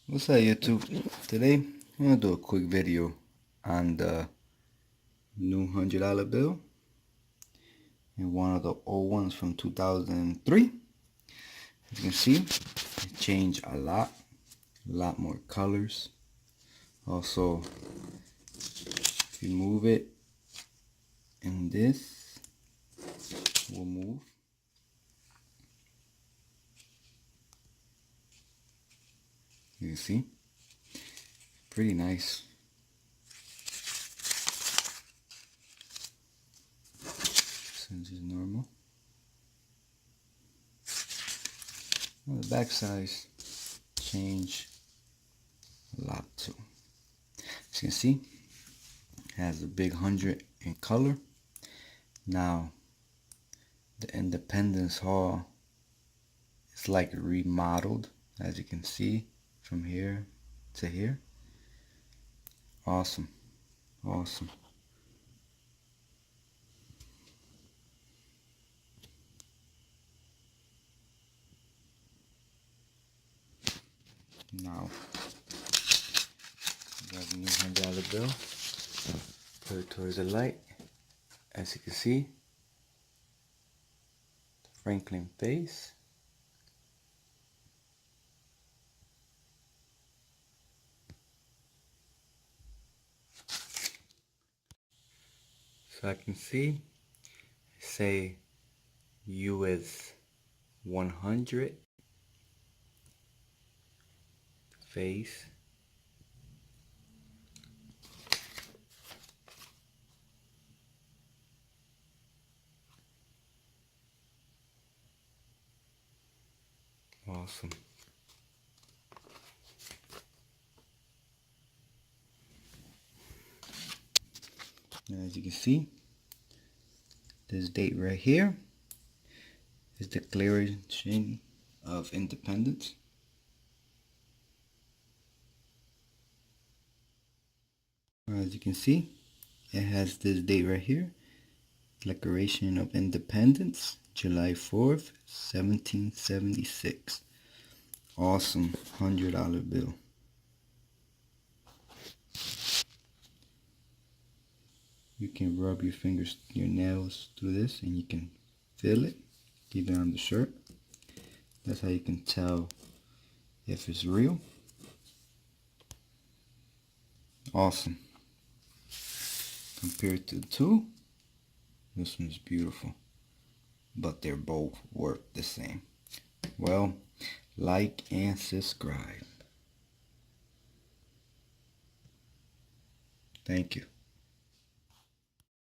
What's up, YouTube? Today I'm gonna do a quick video on the new $100 bill and one of the old ones from 2003. As you can see, it changed a lot more colors. Also, if you move it, and this will move. You can see, pretty nice. Since it's normal. Well, the back size changed a lot too. As you can see, it has a big 100 in color. Now, the Independence Hall is like remodeled, as you can see from here to here. Awesome. Now, we have a new $100 bill. Put it towards the light. As you can see, the Franklin face. So I can see, say US 100 face. Awesome. As you can see, this date right here is the Declaration of Independence. As you can see, it has this date right here, Declaration of Independence, July 4th, 1776. Awesome $100 bill. You can rub your fingers, your nails through this, and you can feel it, even on the shirt. That's how you can tell if it's real. Awesome. Compared to the two, this one's beautiful, but they're both worth the same. Well, like and subscribe. Thank you.